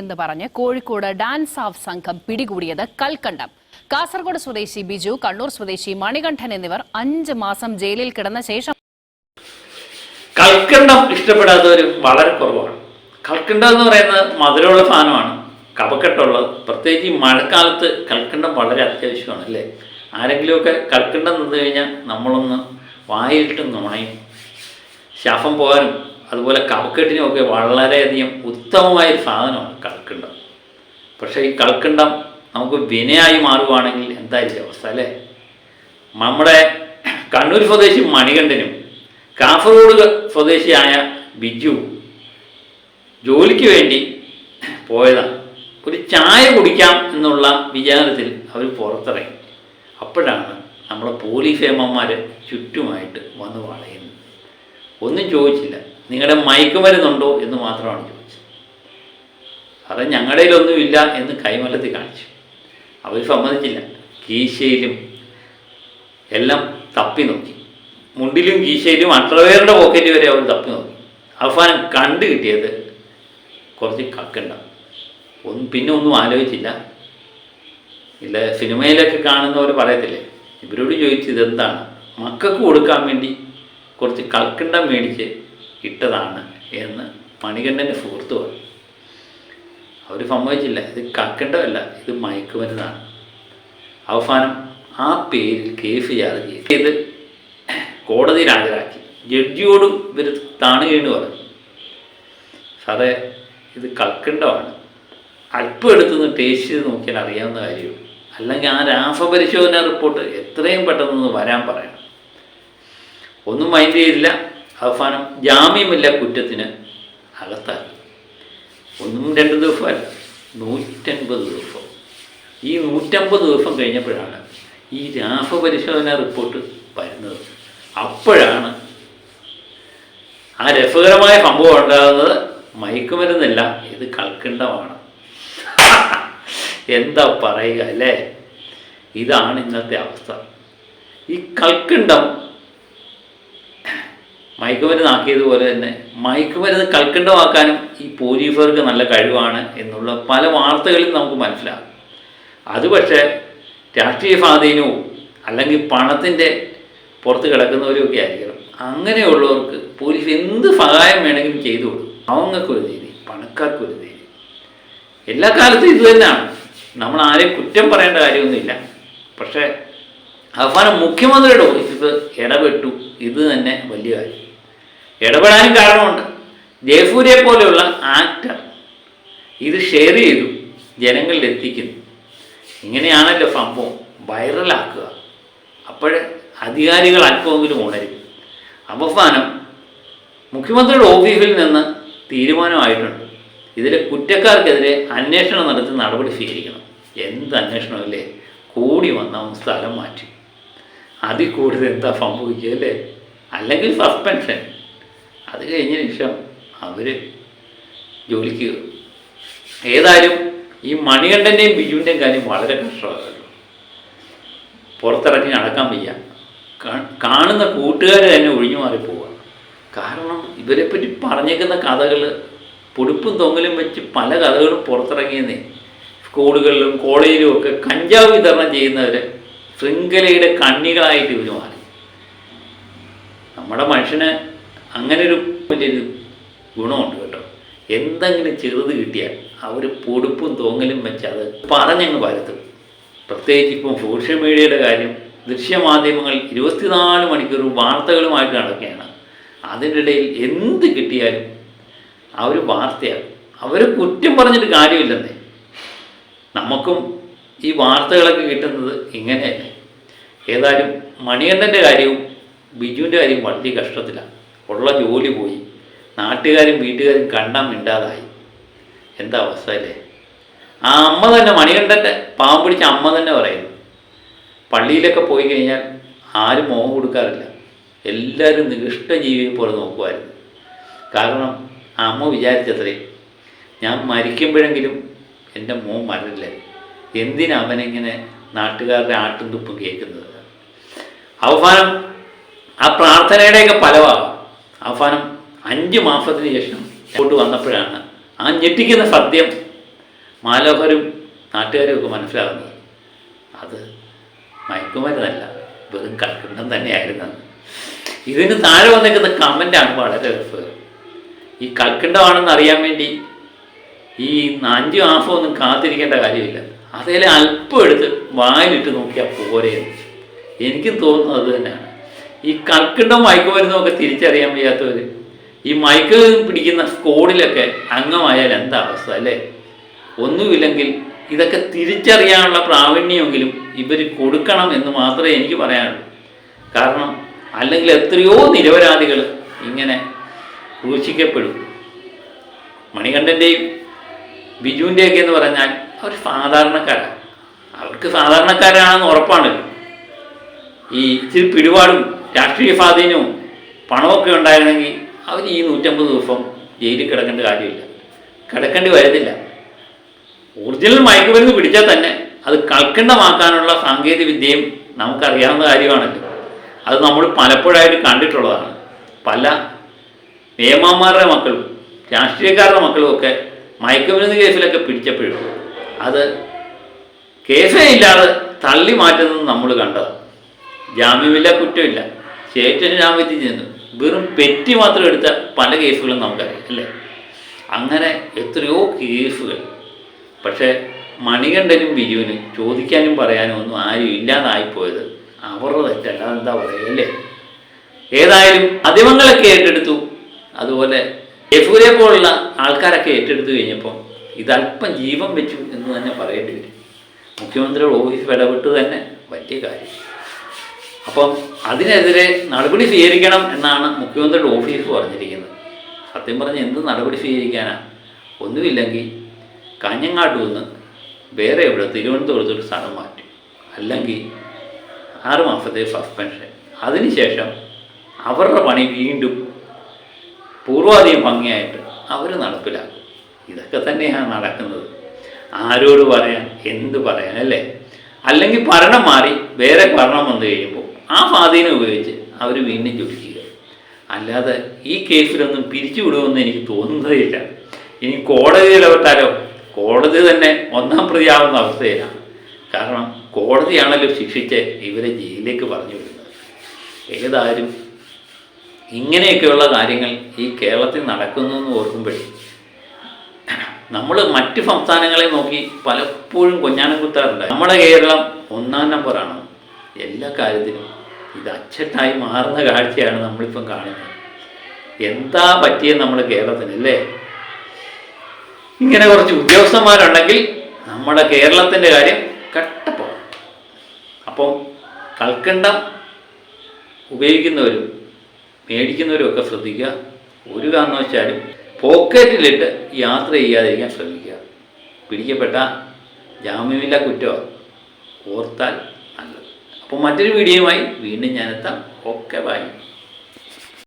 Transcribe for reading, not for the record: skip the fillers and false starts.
എന്ന് പറഞ്ഞ് Kozhikode dance of സംഘം പിടികൂടിയത് കൽക്കണ്ടം. കാസർഗോഡ് സ്വദേശി ബിജു, കണ്ണൂർ സ്വദേശി മണികണ്ഠൻ എന്നിവർ 5 മാസം ജയിലിൽ കിടന്ന ശേഷം. കൽക്കണ്ടം ഇഷ്ടപ്പെടാത്തവർ വളരെ കുറവാണ്. കൽക്കണ്ടം എന്ന് പറയുന്നത് മധുരമുള്ള സാധനമാണ്, കഫക്കെട്ടുള്ളത്. പ്രത്യേകിച്ച് ഈ മഴക്കാലത്ത് കൽക്കണ്ടം വളരെ അത്യാവശ്യമാണ് അല്ലേ. ആരെങ്കിലുമൊക്കെ കൽക്കണ്ടം നിന്ന് കഴിഞ്ഞാൽ നമ്മളൊന്ന് വായിലിട്ട് നുണയും. ശ്വാസം പോകാനും അതുപോലെ കഫക്കെട്ടിനുമൊക്കെ വളരെയധികം ഉത്തമമായൊരു സാധനമാണ് കൽക്കണ്ടം. പക്ഷേ ഈ കൽക്കണ്ടം നമുക്ക് വിനയായി മാറുകയാണെങ്കിൽ എന്തായിരിക്കും അവസ്ഥ അല്ലേ. നമ്മുടെ കണ്ണൂർ സ്വദേശി മണികണ്ഠനും കാസർഗോഡ് സ്വദേശിയായ ബിജു ജോലിക്ക് വേണ്ടി പോയതാണ്. ഒരു ചായ കുടിക്കാം എന്നുള്ള വിചാരത്തിൽ അവർ പുറത്തിറങ്ങി. അപ്പോഴാണ് നമ്മളെ പോലീസ് ഏമ്മന്മാർ ചുറ്റുമായിട്ട് വന്ന് വളയുന്നത്. ഒന്നും ചോദിച്ചില്ല, നിങ്ങളുടെ മയക്കുമരുന്നുണ്ടോ എന്ന് മാത്രമാണ് ചോദിച്ചത്. അത് ഞങ്ങളുടെ കയ്യിലൊന്നുമില്ല എന്ന് കൈമലത്തിൽ കാണിച്ചു. അവർ സമ്മതിച്ചില്ല. കീശയിലും എല്ലാം തപ്പി നോക്കി, മുണ്ടിലും കീശയിലും അണ്ടർവെയറിൻ്റെ പോക്കറ്റ് വരെ അവർ തപ്പി നോക്കി. അവസാനം കണ്ടു കിട്ടിയത് കുറച്ച് കക്കണ്ട. പിന്നെ ഒന്നും ആലോചിച്ചില്ല. ഇല്ല, സിനിമയിലൊക്കെ കാണുന്നവർ പറയത്തില്ലേ, ഇവരോട് ചോദിച്ചു ഇതെന്താണ്, മക്കൾക്ക് കൊടുക്കാൻ വേണ്ടി കുറച്ച് കൽക്കണ്ടം മേടിച്ച് ഇട്ടതാണ് എന്ന് മണികണ്ഠൻ്റെ സുഹൃത്ത് പറഞ്ഞു. അവർ സമ്മതിച്ചില്ല, ഇത് കൽക്കണ്ടമല്ല, ഇത് മയക്കുമരുന്നാണ്. അവസാനം ആ പേരിൽ കേസ് ചാർജ് ചെയ്ത് കോടതിയിൽ ഹാജരാക്കി. ജഡ്ജിയോട് ഇവർ താണുകയെന്ന് പറഞ്ഞു, സാറേ ഇത് കൽക്കണ്ടമാണ്, അല്പം എടുത്തുനിന്ന് ടേസ്റ്റ് ചെയ്ത് നോക്കിയാൽ അറിയാവുന്ന കാര്യമുള്ളൂ, അല്ലെങ്കിൽ ആ രാസപരിശോധന റിപ്പോർട്ട് എത്രയും പെട്ടെന്ന് വരാൻ പറയണം. ഒന്നും മൈൻഡ് ചെയ്തില്ല. അവസാനം ജാമ്യമില്ല കുറ്റത്തിന് അകത്താക്കി. 1-2 ദിവസമല്ല, 150 ദിവസം. ഈ 150 ദിവസം കഴിഞ്ഞപ്പോഴാണ് ഈ രാസപരിശോധന റിപ്പോർട്ട് വരുന്നത്. അപ്പോഴാണ് ആ രസകരമായ സംഭവം ഉണ്ടാകുന്നത്. മയക്കുമരുന്നല്ല, ഇത് കൽക്കണ്ടമാണ്. എന്താ പറയുക അല്ലേ. ഇതാണ് ഇന്നത്തെ അവസ്ഥ. ഈ കൽക്കണ്ടം മയക്കുമരുന്നാക്കിയതുപോലെ തന്നെ മയക്കുമരുന്ന് കൽക്കണ്ടമാക്കാനും ഈ പോലീസുകാർക്ക് നല്ല കഴിവാണ് എന്നുള്ള പല വാർത്തകളിൽ നമുക്ക് മനസ്സിലാകും. അത് പക്ഷേ രാഷ്ട്രീയ സ്വാധീനവും അല്ലെങ്കിൽ പണത്തിൻ്റെ പുറത്ത് കിടക്കുന്നവരുമൊക്കെ ആയിരിക്കണം. അങ്ങനെയുള്ളവർക്ക് പോലീസ് എന്ത് സഹായം വേണമെങ്കിലും ചെയ്തു കൊടുക്കും. അവങ്ങൾക്കൊരു രീതി, പണക്കാർക്കൊരു രീതി. എല്ലാ കാലത്തും ഇത് തന്നെയാണ്. നമ്മൾ ആരെയും കുറ്റം പറയേണ്ട കാര്യമൊന്നുമില്ല. പക്ഷേ അവസാനം മുഖ്യമന്ത്രിയുടെ ഓഫീസ് ഇടപെട്ടു. ഇത് തന്നെ വലിയ കാര്യം. ഇടപെടാനും കാരണമുണ്ട്. ജയസൂര്യയെ പോലെയുള്ള ആക്ടർ ഇത് ഷെയർ ചെയ്തു ജനങ്ങളിൽ എത്തിക്കുന്നു. ഇങ്ങനെയാണല്ലോ സംഭവം, വൈറലാക്കുക. അപ്പോഴേ അധികാരികൾ അല്പമെങ്കിലും ഉണരും. അവസാനം മുഖ്യമന്ത്രിയുടെ ഓഫീസിൽ നിന്ന് തീരുമാനമായിട്ടുണ്ട്, ഇതിലെ കുറ്റക്കാർക്കെതിരെ അന്വേഷണം നടത്തി നടപടി സ്വീകരിക്കണം. എന്ത് അന്വേഷണമല്ലേ, കൂടി വന്ന സ്ഥലം മാറ്റി. അതിൽ കൂടുതൽ എന്താ സംഭവിക്കുക അല്ലേ. അല്ലെങ്കിൽ സസ്പെൻഷൻ. അത് കഴിഞ്ഞ ശേഷം അവർ ജോലിക്ക് കയറും. ഏതായാലും ഈ മണികണ്ഠൻ്റെയും ബിജുവിൻ്റെയും കാര്യം വളരെ കഷ്ടമാകുമല്ലോ. പുറത്തിറങ്ങി നടക്കാൻ വയ്യ. കാണുന്ന കൂട്ടുകാർ തന്നെ ഒഴിഞ്ഞു മാറിപ്പോവുക. കാരണം ഇവരെപ്പറ്റി പറഞ്ഞേക്കുന്ന കഥകൾ പൊടുപ്പും തൊങ്ങലും വെച്ച് പല കഥകളും പുറത്തിറങ്ങിയെന്നേ. സ്കൂളുകളിലും കോളേജിലും ഒക്കെ കഞ്ചാവ് വിതരണം ചെയ്യുന്നവർ ശൃംഖലയുടെ കണ്ണികളായിട്ട് ഇവർ മാറി. നമ്മുടെ മനുഷ്യന് അങ്ങനൊരു വലിയൊരു ഗുണമുണ്ട് കേട്ടോ. എന്തെങ്കിലും ചെറുത് കിട്ടിയാൽ അവർ പൊടുപ്പും തോങ്ങലും വെച്ച് അത് പറഞ്ഞങ്ങ് പരത്തും. പ്രത്യേകിച്ച് ഇപ്പം സോഷ്യൽ മീഡിയയുടെ കാര്യം, ദൃശ്യമാധ്യമങ്ങൾ 24 മണിക്കൂർ വാർത്തകളുമായിട്ട് നടക്കുകയാണ്. അതിൻ്റെ ഇടയിൽ എന്ത് കിട്ടിയാലും അവർ വാർത്തയാകും. അവരെ കുറ്റം പറഞ്ഞിട്ട് കാര്യമില്ലെന്നേ. നമുക്കും ഈ വാർത്തകളൊക്കെ കിട്ടുന്നത് ഇങ്ങനെയല്ലേ. ഏതായാലും മണികണ്ഠൻ്റെ കാര്യവും ബിജുവിൻ്റെ കാര്യം വളരെ കഷ്ടത്തിലാണ്. ഉള്ള ജോലി പോയി, നാട്ടുകാരും വീട്ടുകാരും കണ്ടാൽ മിണ്ടാതായി. എന്താ അവസ്ഥ അല്ലേ. ആ അമ്മ തന്നെ, മണികണ്ഠൻ്റെ പാവം പിടിച്ച അമ്മ തന്നെ പറയുന്നു, പള്ളിയിലൊക്കെ പോയി കഴിഞ്ഞാൽ ആരും മോഹം കൊടുക്കാറില്ല, എല്ലാവരും നികൃഷ്ട ജീവിയെ പോലെ നോക്കുമായിരുന്നു. കാരണം ആ അമ്മ വിചാരിച്ചത്രേ, ഞാൻ മരിക്കുമ്പോഴെങ്കിലും എൻ്റെ മോൻ മരില്ല, എന്തിനാ അവനെങ്ങനെ നാട്ടുകാരുടെ ആട്ടും തുപ്പും കേൾക്കുന്നത്. അവസാനം ആ പ്രാർത്ഥനയുടെയൊക്കെ ഫലമാകാം. അവസാനം 5 മാസത്തിന് ശേഷം ഇങ്ങോട്ട് വന്നപ്പോഴാണ് ആ ഞെട്ടിക്കുന്ന സത്യം മാലോഹരും നാട്ടുകാരും ഒക്കെ മനസ്സിലാകുന്നത് അത് മയക്കുമരുന്നല്ല, വെറും കൽക്കണ്ടം തന്നെയായിരുന്നു. ഇതിന് താഴെ വന്നിരിക്കുന്ന കമൻ്റാണ് വളരെ രസകരം. ഈ കൽക്കണ്ടമാണെന്ന് അറിയാൻ വേണ്ടി ഈ 5 മാസം ഒന്നും കാത്തിരിക്കേണ്ട കാര്യമില്ല, അതേലെ അല്പം എടുത്ത് വായിലിട്ട് നോക്കിയാൽ പോരെയെന്ന് എനിക്കും തോന്നുന്നത് അത് തന്നെയാണ്. ഈ കൽക്കണ്ടം മയക്കുമരുന്നും ഒക്കെ തിരിച്ചറിയാൻ വയ്യാത്തവർ ഈ മയക്ക് പിടിക്കുന്ന സ്കോഡിലൊക്കെ അംഗമായാൽ എന്താ അവസ്ഥ അല്ലേ? ഒന്നുമില്ലെങ്കിൽ ഇതൊക്കെ തിരിച്ചറിയാനുള്ള പ്രാവീണ്യമെങ്കിലും ഇവർ കൊടുക്കണം എന്ന് മാത്രമേ എനിക്ക് പറയാനുള്ളൂ. കാരണം അല്ലെങ്കിൽ എത്രയോ നിരപരാധികൾ ഇങ്ങനെ ക്രൂശിക്കപ്പെടും. മണികണ്ഠൻ്റെയും ബിജുവിൻ്റെയൊക്കെ എന്ന് പറഞ്ഞാൽ അവർ സാധാരണക്കാരാണ്. അവർക്ക് സാധാരണക്കാരാണെന്ന് ഉറപ്പാണല്ലോ. ഈ ഇച്ചിരി പിടിപാടും രാഷ്ട്രീയ സ്വാധീനവും പണമൊക്കെ ഉണ്ടായിരുന്നെങ്കിൽ അവർ ഈ 150 ദിവസം ജയിലിൽ കിടക്കേണ്ട കാര്യമില്ല, കിടക്കേണ്ടി വരുന്നില്ല. ഒറിജിനൽ മയക്കുമരുന്ന് പിടിച്ചാൽ തന്നെ അത് കൽക്കണ്ടമാക്കാനുള്ള സാങ്കേതിക വിദ്യയും നമുക്കറിയാവുന്ന കാര്യമാണല്ലോ. അത് നമ്മൾ പലപ്പോഴായിട്ട് കണ്ടിട്ടുള്ളതാണ്. പല നിയമന്മാരുടെ മക്കളും രാഷ്ട്രീയക്കാരുടെ മക്കളും ഒക്കെ മയക്കുമരുന്ന് കേസിലൊക്കെ പിടിച്ചപ്പോഴും അത് കേസേ ഇല്ലാതെ തള്ളി മാറ്റുന്നത് നമ്മൾ കണ്ടതാണ്. ജാമ്യമില്ല, കുറ്റമില്ല, സ്റ്റേഷൻ ജാമ്യത്തിൽ ചെന്നു വെറും പെറ്റി മാത്രം എടുത്ത പല കേസുകളും നമുക്കറിയാം അല്ലേ? അങ്ങനെ എത്രയോ കേസുകൾ. പക്ഷേ മണികണ്ഠനും ബിജുവിനും ചോദിക്കാനും പറയാനും ഒന്നും ആരും ഇല്ലാതായിപ്പോയത് അവരുടെ തെറ്റല്ല, എന്താ പറയുക അല്ലേ? ഏതായാലും മാധ്യമങ്ങളൊക്കെ ഏറ്റെടുത്തു, അതുപോലെ യഫൂരെ പോലുള്ള ആൾക്കാരൊക്കെ ഏറ്റെടുത്തു കഴിഞ്ഞപ്പം ഇതല്പം ജീവൻ വെച്ചു എന്ന് തന്നെ പറയേണ്ടി വരും. മുഖ്യമന്ത്രിയുടെ ഓഫീസ് ഇടപെട്ട് തന്നെ വലിയ കാര്യം. അപ്പം അതിനെതിരെ നടപടി സ്വീകരിക്കണം എന്നാണ് മുഖ്യമന്ത്രിയുടെ ഓഫീസ് പറഞ്ഞിരിക്കുന്നത്. സത്യം പറഞ്ഞ് എന്ത് നടപടി സ്വീകരിക്കാനാണ്? ഒന്നുമില്ലെങ്കിൽ കാഞ്ഞങ്ങാട്ട് നിന്ന് വേറെ എവിടെ തിരുവനന്തപുരത്തൊരു സ്ഥലം മാറ്റും, അല്ലെങ്കിൽ 6 മാസത്തെ സസ്പെൻഷൻ. അതിനുശേഷം അവരുടെ പണി വീണ്ടും പൂർവാധികം ഭംഗിയായിട്ട് അവർ നടപ്പിലാക്കും. ഇതൊക്കെ തന്നെയാണ് നടക്കുന്നത്. ആരോട് പറയാൻ, എന്ത് പറയാൻ അല്ലേ? അല്ലെങ്കിൽ ഭരണം മാറി വേറെ ഭരണം വന്നു കഴിയുമ്പോൾ ആ സ്വാധീനം ഉപയോഗിച്ച് അവർ വീണ്ടും ജോലിക്കുക. അല്ലാതെ ഈ കേസിലൊന്നും പിരിച്ചുവിടുമെന്ന് എനിക്ക് തോന്നുന്നതേയില്ല. ഇനി കോടതി ഇടപെട്ടാലോ? കോടതി തന്നെ 1-ാം പ്രതിയാവുന്ന അവസ്ഥയിലാണ്. കാരണം കോടതിയാണല്ലോ ശിക്ഷിച്ച് ഇവരെ ജയിലിലേക്ക് പറഞ്ഞു വിടുന്നത്. ഏതായാലും ഇങ്ങനെയൊക്കെയുള്ള കാര്യങ്ങൾ ഈ കേരളത്തിൽ നടക്കുന്നു എന്ന് ഓർക്കുമ്പോഴേ നമ്മൾ മറ്റ് സംസ്ഥാനങ്ങളെ നോക്കി പലപ്പോഴും കൊഞ്ഞാനം കുത്താറുണ്ട്. നമ്മുടെ കേരളം 1-ാം നമ്പറാണ് എല്ലാ കാര്യത്തിലും. ഇത് അച്ചട്ടായി മാറുന്ന കാഴ്ചയാണ് നമ്മളിപ്പം കാണുന്നത്. എന്താ പറ്റിയത് നമ്മുടെ കേരളത്തിന് അല്ലേ? ഇങ്ങനെ കുറച്ച് ഉദ്യോഗസ്ഥന്മാരുണ്ടെങ്കിൽ നമ്മുടെ കേരളത്തിൻ്റെ കാര്യം കട്ടപ്പോ. അപ്പം കൽക്കണ്ടം ഉപയോഗിക്കുന്നവരും മേടിക്കുന്നവരും ഒക്കെ ശ്രദ്ധിക്കുക. ഒരു കാരണവശാലും പോക്കറ്റിലിട്ട് യാത്ര ചെയ്യാതിരിക്കാൻ ശ്രമിക്കുക. പിടിക്കപ്പെട്ട ജാമ്യമില്ല കുറ്റമോ ഓർത്താൽ നല്ലത്. അപ്പോൾ മറ്റൊരു വീഡിയോയുമായി വീണ്ടും ഞാനെത്താം. Okay, by.